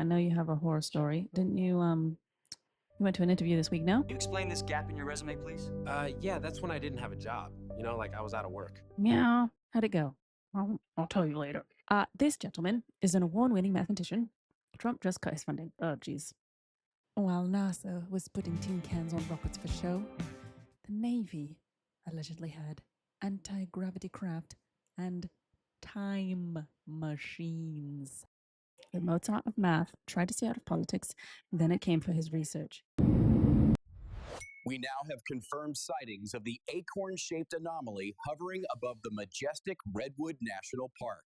I know you have a horror story. Didn't you, you went to an interview this week, no? Can you explain this gap in your resume, please? Yeah, that's when I didn't have a job. Like I was out of work. Yeah. How'd it go? I'll tell you later. This gentleman is an award-winning mathematician. Trump just cut his funding. Oh, geez. While NASA was putting tin cans on rockets for show, the Navy allegedly had anti-gravity craft and time machines. The Mozart of math tried to stay out of politics, then it came for his research. We now have confirmed sightings of the acorn-shaped anomaly hovering above the majestic Redwood National Park.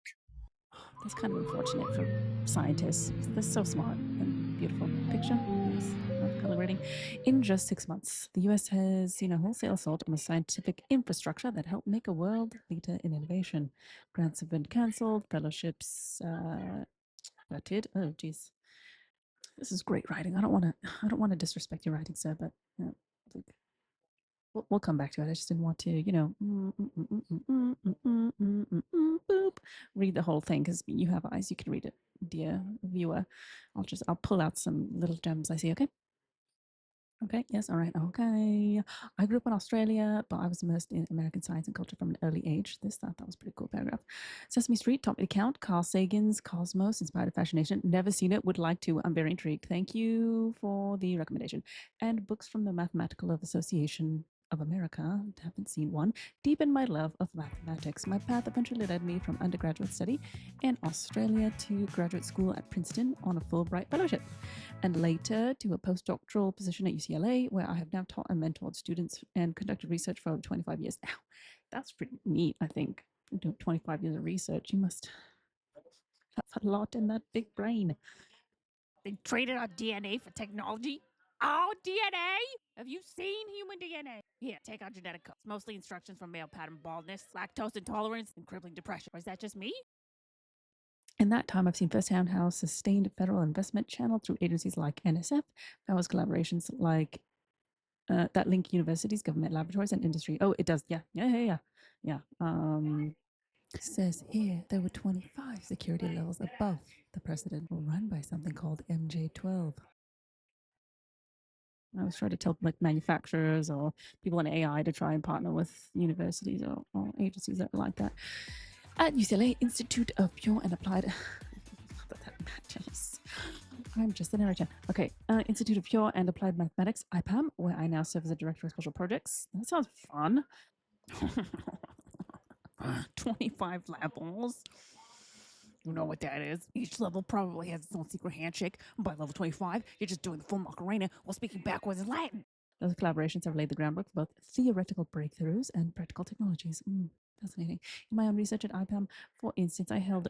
That's kind of unfortunate for scientists. They're so smart and beautiful. Picture, yes, color grading. In just 6 months, the U.S. has seen a wholesale assault on the scientific infrastructure that helped make a world leader in innovation. Grants have been cancelled, fellowships gutted. Oh, geez, this is great writing. I don't want to disrespect your writing, sir, but we'll come back to it. I just didn't want to, boop, read the whole thing because you have eyes. You can read it, dear viewer. I'll pull out some little gems I see. Okay. Okay. Yes. All right. Okay. I grew up in Australia, but I was immersed in American science and culture from an early age. That was a pretty cool paragraph. Sesame Street, taught me to count. Carl Sagan's Cosmos inspired a fascination. Never seen it. Would like to. I'm very intrigued. Thank you for the recommendation. And books from the Mathematical Association of America. Haven't seen one. Deepened my love of mathematics. My path eventually led me from undergraduate study in Australia to graduate school at Princeton on a Fulbright fellowship, and later to a postdoctoral position at UCLA, where I have now taught and mentored students and conducted research for over 25 years. Now, that's pretty neat, I think. Doing 25 years of research, you must have a lot in that big brain. They traded our DNA for technology? Our DNA? Have you seen human DNA? Here, take our genetic codes. Mostly instructions from male pattern baldness, lactose intolerance, and crippling depression. Or is that just me? In that time, I've seen firsthand how sustained federal investment channeled through agencies like NSF, that was collaborations like that link universities, government laboratories, and industry. Oh, it does. Yeah. Says here there were 25 security levels above the president, run by something called MJ12. I was trying to tell like manufacturers or people in AI to try and partner with universities or agencies that are like that. At UCLA Institute of Pure and Applied. I'm just a narrator. Okay, Institute of Pure and Applied Mathematics, IPAM, where I now serve as a director of special projects. That sounds fun. 25 levels. You know what that is. Each level probably has its own secret handshake. By level 25, you're just doing the full Macarena while speaking backwards in Latin. Those collaborations have laid the groundwork for both theoretical breakthroughs and practical technologies. Fascinating. In my own research at IPAM, for instance, I helped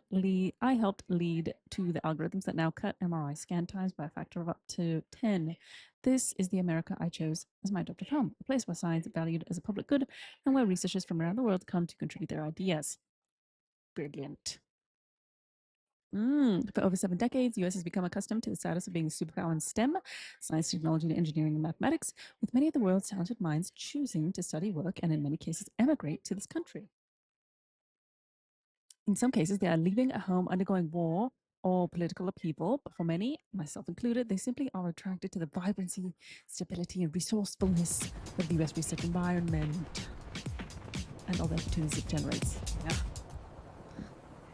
lead to the algorithms that now cut MRI scan times by a factor of up to 10. This is the America I chose as my adoptive home, a place where science is valued as a public good and where researchers from around the world come to contribute their ideas. Brilliant. For over 7 decades, the US has become accustomed to the status of being a superpower in STEM, science, technology, engineering, and mathematics, with many of the world's talented minds choosing to study, work, and in many cases emigrate to this country. In some cases, they are leaving a home undergoing war or political upheaval, but for many, myself included, they simply are attracted to the vibrancy, stability, and resourcefulness of the US research environment and all the opportunities it generates. Yeah.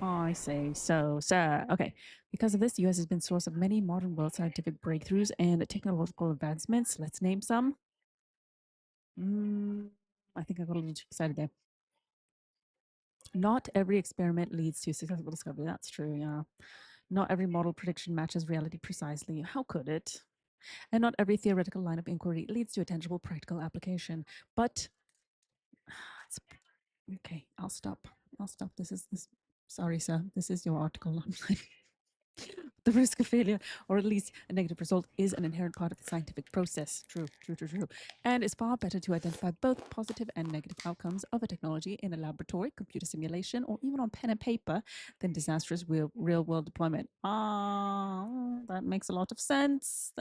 I say so, sir. Okay. Because of this, the US has been source of many modern world scientific breakthroughs and technological advancements. Let's name some. I think I got a little too excited there. Not every experiment leads to successful discovery. That's true, yeah. Not every model prediction matches reality precisely. How could it? And not every theoretical line of inquiry leads to a tangible practical application. But okay, I'll stop. This. Sorry, sir. This is your article. The risk of failure, or at least a negative result, is an inherent part of the scientific process. True. And it's far better to identify both positive and negative outcomes of a technology in a laboratory, computer simulation, or even on pen and paper than disastrous real-world deployment. That makes a lot of sense.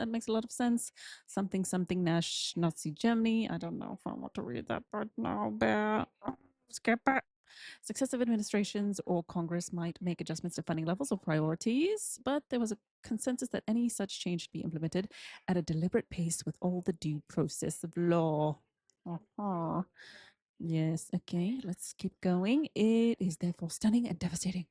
Something Nash, Nazi Germany. I don't know if I want to read that right now, but skip it. Successive administrations or Congress might make adjustments to funding levels or priorities, but there was a consensus that any such change should be implemented at a deliberate pace with all the due process of law. Uh-huh. Yes, okay, let's keep going. It is therefore stunning and devastating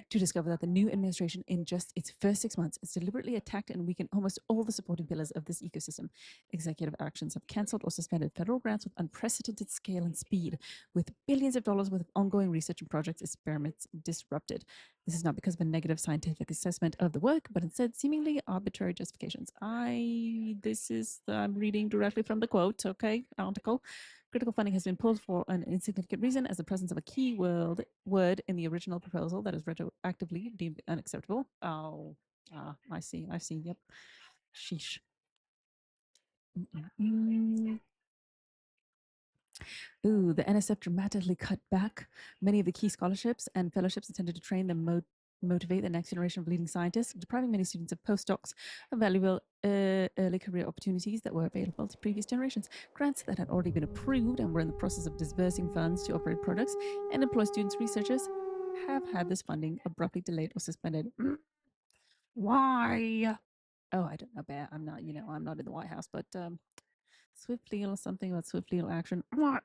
to discover that the new administration, in just its first 6 months, has deliberately attacked and weakened almost all the supporting pillars of this ecosystem. Executive actions have cancelled or suspended federal grants with unprecedented scale and speed, with billions of dollars worth of ongoing research and projects experiments disrupted. This is not because of a negative scientific assessment of the work, but instead seemingly arbitrary justifications. I'm reading directly from the quote, okay, article. Critical funding has been pulled for an insignificant reason, as the presence of a key word in the original proposal that is retroactively deemed unacceptable. Oh, I see. Yep. Sheesh. Ooh, the NSF dramatically cut back many of the key scholarships and fellowships intended to train them motivate the next generation of leading scientists, depriving many students of postdocs of valuable early career opportunities that were available to previous generations. Grants that had already been approved and were in the process of disbursing funds to operate products and employ students, researchers have had this funding abruptly delayed or suspended. Why? Oh, I don't know, Bear. I'm not in the White House, but Swift Legal, something about Swift Legal action. What?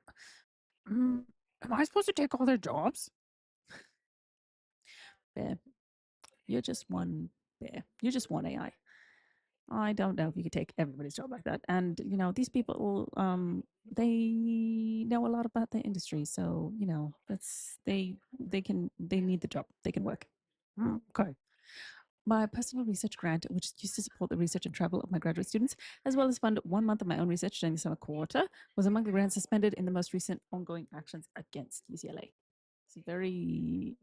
Am I supposed to take all their jobs? Bear, you're just one bear. You're just one AI. I don't know if you could take everybody's job like that. And these people, they know a lot about the industry, so they need the job. They can work. Okay. My personal research grant, which is used to support the research and travel of my graduate students, as well as fund 1 month of my own research during the summer quarter, was among the grants suspended in the most recent ongoing actions against UCLA. It's very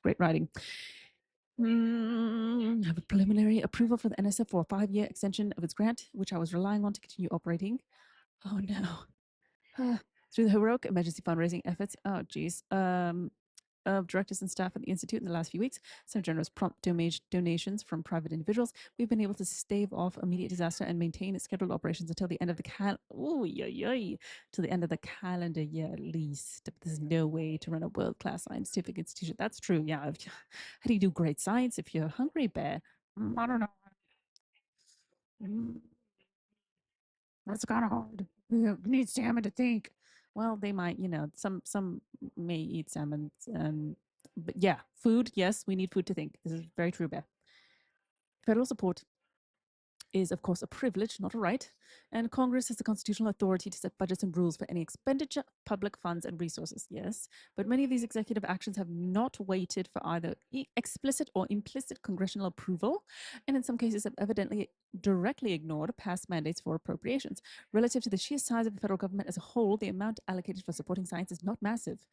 great writing. I have a preliminary approval for the NSF for a 5-year extension of its grant, which I was relying on to continue operating. Oh no. Through the heroic emergency fundraising efforts, of directors and staff at the Institute in the last few weeks, some generous prompt donations from private individuals, we've been able to stave off immediate disaster and maintain its scheduled operations until the end of the till the end of the calendar year at least. But there's no way to run a world-class scientific institution. That's true. Yeah. How do you do great science if you're hungry, Bear? I don't know. That's kind of hard. You need salmon to think. Well, they might, some may eat salmon. But yeah, food. Yes, we need food to think. This is very true, Beth. Federal support is, of course, a privilege, not a right, and Congress has the constitutional authority to set budgets and rules for any expenditure of public funds and resources, yes, but many of these executive actions have not waited for either explicit or implicit congressional approval, and in some cases have evidently directly ignored past mandates for appropriations. Relative to the sheer size of the federal government as a whole, the amount allocated for supporting science is not massive.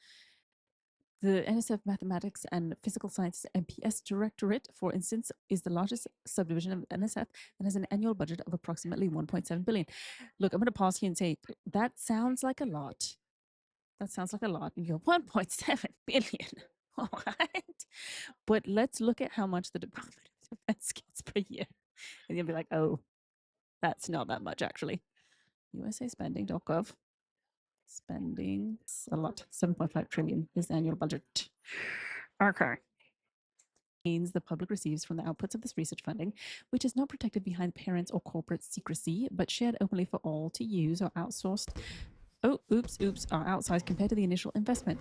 The NSF Mathematics and Physical Sciences MPS Directorate, for instance, is the largest subdivision of NSF and has an annual budget of approximately 1.7 billion. Look, I'm going to pause here and say that sounds like a lot. That sounds like a lot. And you go, 1.7 billion. What? But let's look at how much the Department of Defense gets per year. And you'll be like, oh, that's not that much, actually. USAspending.gov. Spending a lot. 7.5 trillion is the annual budget. Okay. Means the public receives from the outputs of this research funding, which is not protected behind parents or corporate secrecy, but shared openly for all to use or outsourced. Are outsized compared to the initial investment.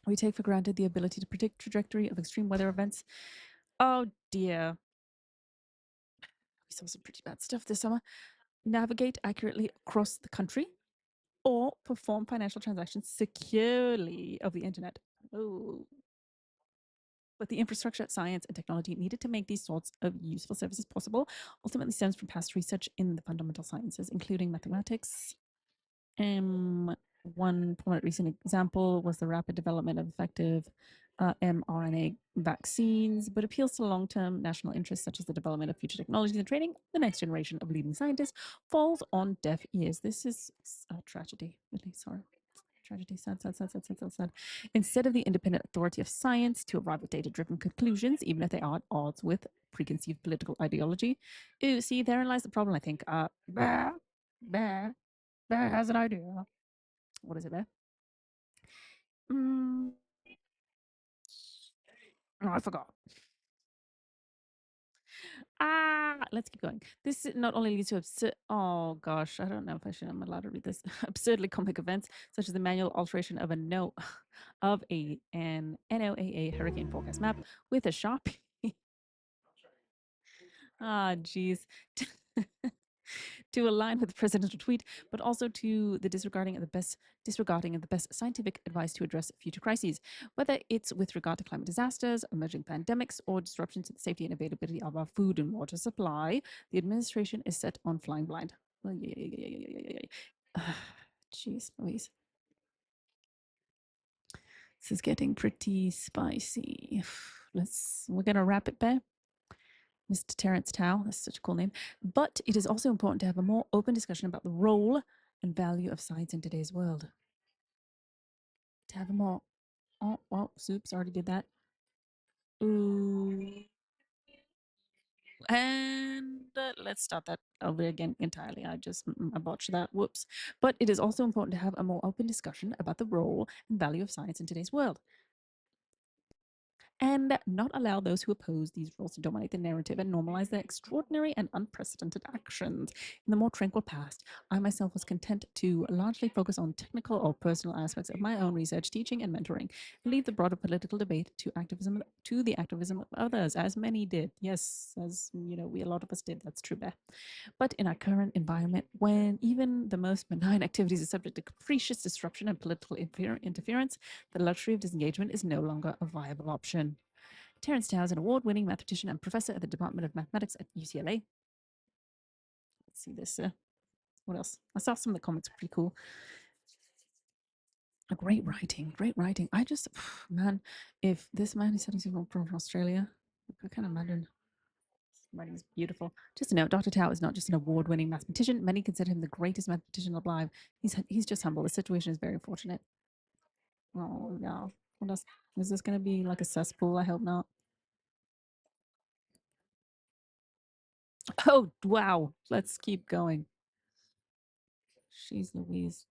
We take for granted the ability to predict trajectory of extreme weather events. Oh dear. We saw some pretty bad stuff this summer. Navigate accurately across the country, or perform financial transactions securely over the internet. Oh. But the infrastructure, science, and technology needed to make these sorts of useful services possible ultimately stems from past research in the fundamental sciences, including mathematics. One prominent recent example was the rapid development of effective mRNA vaccines, but appeals to long-term national interests such as the development of future technologies and training the next generation of leading scientists falls on deaf ears. This is a tragedy. Really sorry. Tragedy, sad. Instead of the independent authority of science to arrive at data-driven conclusions, even if they are at odds with preconceived political ideology. Ooh, see, therein lies the problem, I think. Bear has an idea. What is it, Bear? Mm. Oh, I forgot. Let's keep going. This not only leads to absurd. Oh gosh, I don't know if I'm allowed to read this. Absurdly comic events such as the manual alteration of an NOAA hurricane forecast map with a Sharpie. Geez. To align with the presidential tweet, but also to the disregarding of the best scientific advice to address future crises, whether it's with regard to climate disasters, emerging pandemics, or disruptions to the safety and availability of our food and water supply. The administration is set on flying blind. Jeez, Louise. This is getting pretty spicy. We're gonna wrap it there. Mr. Terence Tao, that's such a cool name. But it is also important to have a more open discussion about the role and value of science in today's world. To have a more, Soups already did that. Ooh. And let's start that over again entirely. I botched that. Whoops. But it is also important to have a more open discussion about the role and value of science in today's world, and not allow those who oppose these roles to dominate the narrative and normalize their extraordinary and unprecedented actions. In the more tranquil past, I myself was content to largely focus on technical or personal aspects of my own research, teaching, and mentoring, and leave the broader political debate to the activism of others, as many did. Yes, as you know, a lot of us did. That's true, Beth. But in our current environment, when even the most benign activities are subject to capricious disruption and political interference, the luxury of disengagement is no longer a viable option. Terence Tao is an award-winning mathematician and professor at the Department of Mathematics at UCLA. Let's see this. What else? I saw some of the comments. Pretty cool. Great writing. Great writing. I just, man, if this man is setting something from Australia, I can't imagine. Writing is beautiful. Just a note, Dr. Tao is not just an award-winning mathematician. Many consider him the greatest mathematician alive. He's just humble. The situation is very fortunate. Oh, no. What else? Is this going to be like a cesspool? I hope not. Oh, wow. Let's keep going. She's Louise.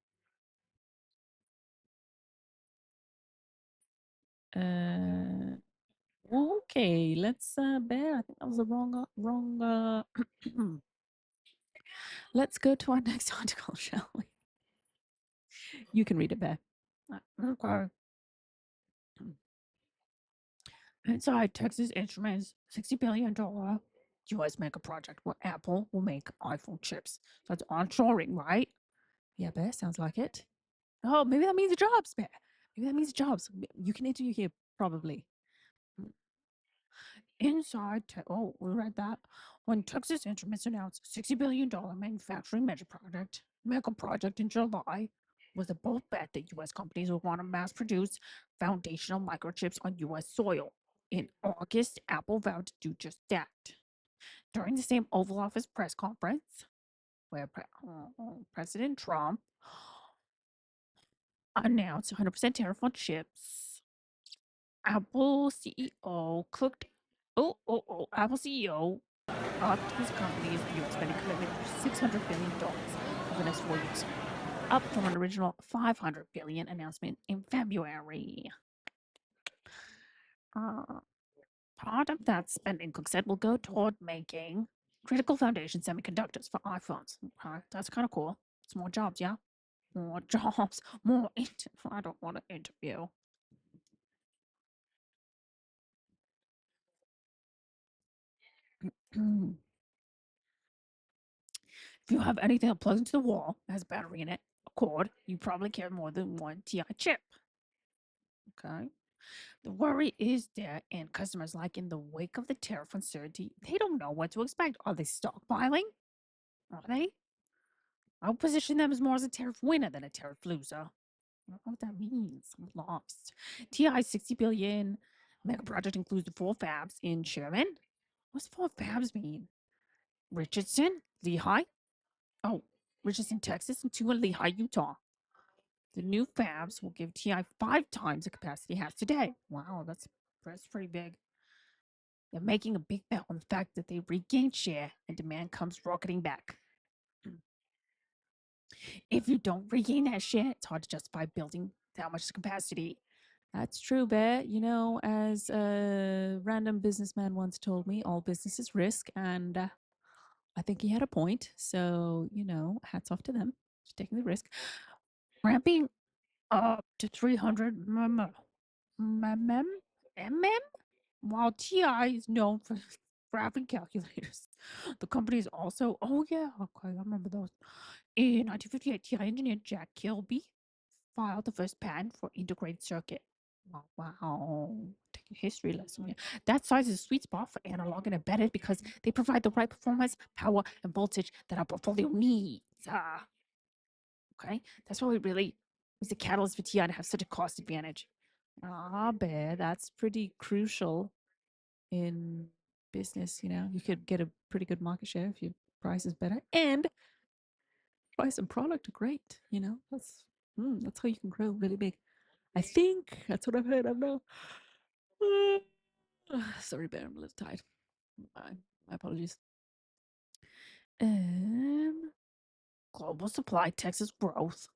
Okay, let's Bear. I think that was the wrong let's go to our next article, shall we? You can read it, Bear. Okay. Inside Texas Instruments $60 billion US mega project where Apple will make iPhone chips. So it's onshoring, right? Yeah, Bear, sounds like it. Oh, maybe that means jobs, Bear. Maybe that means jobs. You can interview here, probably. Oh, we read that. When Texas Instruments announced $60 billion manufacturing mega project in July, was a bold bet that U.S. companies would want to mass produce foundational microchips on U.S. soil. In August, Apple vowed to do just that. During the same Oval Office press conference, where President Trump announced 100% tariff on chips, Apple CEO Apple CEO upped his company's U.S. spending commitment to $600 billion over the next 4 years, up from an original $500 billion announcement in February. Part of that spending, Cook said, will go toward making critical foundation semiconductors for iPhones. Okay, that's kind of cool. It's more jobs, yeah? More jobs, I don't want to interview. If you have anything that plugs into the wall, has a battery in it, a cord, you probably carry more than one TI chip. Okay. The worry is that end customers, like in the wake of the tariff uncertainty, they don't know what to expect. Are they stockpiling? Are they? I'll position them as more as a tariff winner than a tariff loser. I don't know what that means. I'm lost. TI 60 billion mega project includes the 4 fabs in Sherman. What's 4 fabs mean? Richardson, Lehigh. Oh, Richardson, Texas, and 2 in Lehigh, Utah. The new fabs will give TI 5 times the capacity it has today. Wow, that's pretty big. They're making a big bet on the fact that they regain share and demand comes rocketing back. If you don't regain that shit, it's hard to justify building that much capacity. That's true, Bear. You know, as a random businessman once told me, all business is risk, and I think he had a point. So, you know, hats off to them for taking the risk. Ramping up to 300 mm, while TI is known for graphing calculators. The company is also, oh yeah, okay, I remember those. In 1958, TI engineer Jack Kilby filed the first patent for integrated circuit. Oh, wow, taking a history lesson here. That size is a sweet spot for analog and embedded because they provide the right performance, power, and voltage that our portfolio needs. Okay, that's why we really was the catalyst for TI to have such a cost advantage. Bear, that's pretty crucial in business. You know, you could get a pretty good market share if your price is better, and price and product are great. You know, that's how you can grow really big. I think that's what I've heard. I don't know. Sorry, Bear, I'm a little tired. My apologies. Global supply, Texas growth.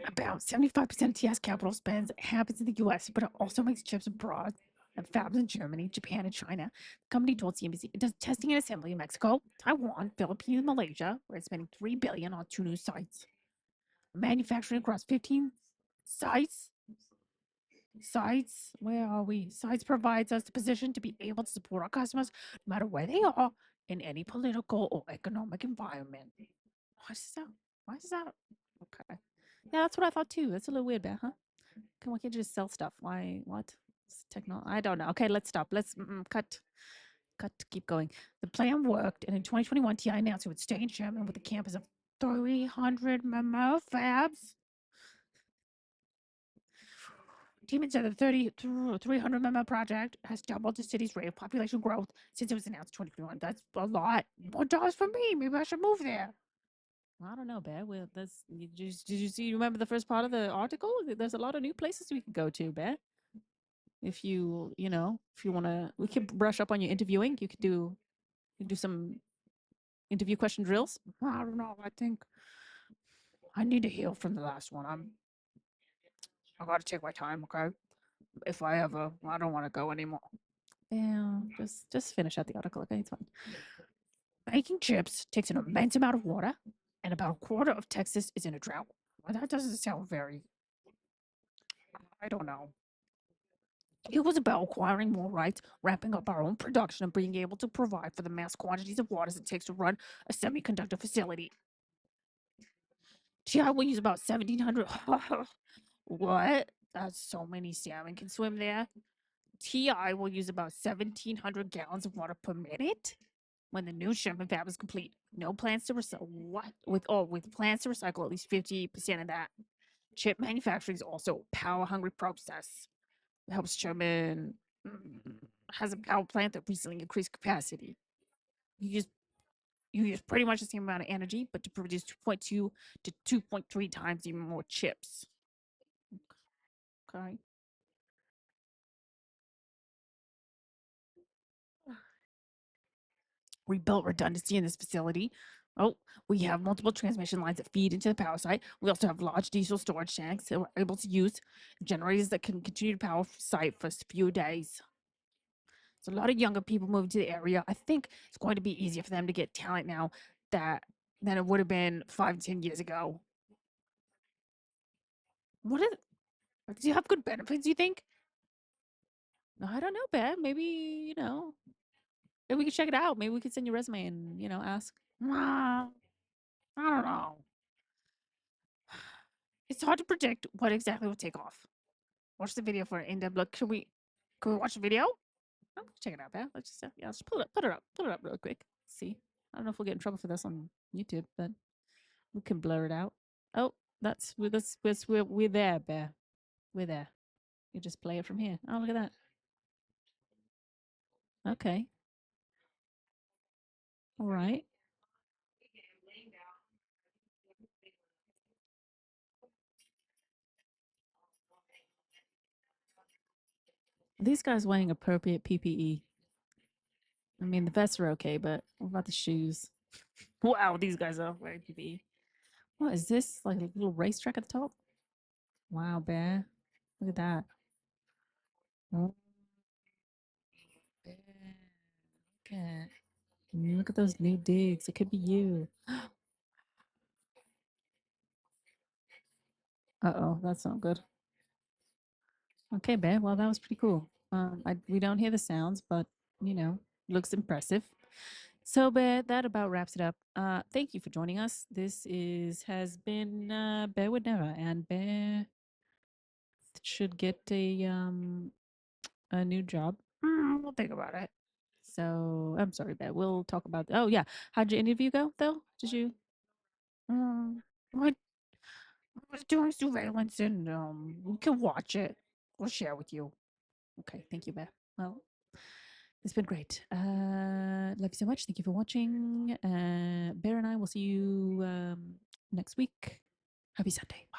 About 75% of TS capital spends happens in the US, but it also makes chips abroad and fabs in Germany, Japan, and China. The company told CNBC it does testing and assembly in Mexico, Taiwan, Philippines, and Malaysia, where it's spending $3 billion on 2 new sites. Manufacturing across 15 sites. Where are we? Sites provides us the position to be able to support our customers no matter where they are in any political or economic environment. Why is that? Okay. Yeah, that's what I thought too. That's a little weird, Bear, huh? Why can't you just sell stuff? Why? What? Technology? I don't know. Okay, let's stop. Let's cut. Cut. Keep going. The plan worked, and in 2021, TI announced it would stay in Sherman with a campus of 300 memo fabs. Demon said the 300 memo project has doubled the city's rate of population growth since it was announced in 2021. That's a lot. More jobs for me. Maybe I should move there. I don't know, Bear. Well, that's. Did you see? Remember the first part of the article? There's a lot of new places we can go to, Bear. If you know, if you want to, we can brush up on your interviewing. You could do some interview question drills. I don't know. I think I need to heal from the last one. I gotta take my time, okay? If I ever, I don't want to go anymore. Yeah, just finish out the article, okay? It's fine. Making chips takes an immense amount of water, and about a quarter of Texas is in a drought. Well, that doesn't sound very. I don't know. It was about acquiring more rights, ramping up our own production, and being able to provide for the mass quantities of waters it takes to run a semiconductor facility. TI will use about 1,700. What? That's so many salmon can swim there. TI will use about 1,700 gallons of water per minute when the new Sherman fab is complete. No plans to recycle. What? With plans to recycle at least 50% of that. Chip manufacturing is also a power-hungry process. It helps Sherman has a power plant that recently increased capacity. You use pretty much the same amount of energy, but to produce 2.2 to 2.3 times even more chips. Okay. We built redundancy in this facility. Oh, we have multiple transmission lines that feed into the power site. We also have large diesel storage tanks that we're able to use, generators that can continue to power site for a few days. So a lot of younger people moving to the area. I think it's going to be easier for them to get talent now than it would have been 5 to 10 years ago. What is? Do you have good benefits? You think? I don't know, Bear. Maybe maybe we could check it out. Maybe we could send your resume and ask. I don't know. It's hard to predict what exactly will take off. Watch the video for an in-depth look. Can we watch the video? Oh, check it out, Bear. Let's just let's put it up real quick. See, I don't know if we'll get in trouble for this on YouTube, but we can blur it out. Oh, that's we're there, Bear. We're there. You just play it from here. Oh, look at that. Okay. All right. These guys wearing appropriate PPE. I mean, the vests are okay, but what about the shoes? Wow, these guys are wearing PPE. What is this? Like a little racetrack at the top? Wow, Bear. Look at that. Oh, Bear. Look at those new digs. It could be you. Uh-oh, that's not good. Okay, Bear. Well, that was pretty cool. We don't hear the sounds, but looks impressive. So, Bear, that about wraps it up. Thank you for joining us. Has been Bear Would Never, and Bear should get a new job. We'll think about it. So I'm sorry, Bear. We'll talk about. Oh yeah, how'd your interview go though? Did you? What? I was doing surveillance, and we can watch it. We'll share with you. Okay, thank you, Bear. Well, it's been great. Love you so much. Thank you for watching. Bear and I will see you next week. Happy Sunday. Bye.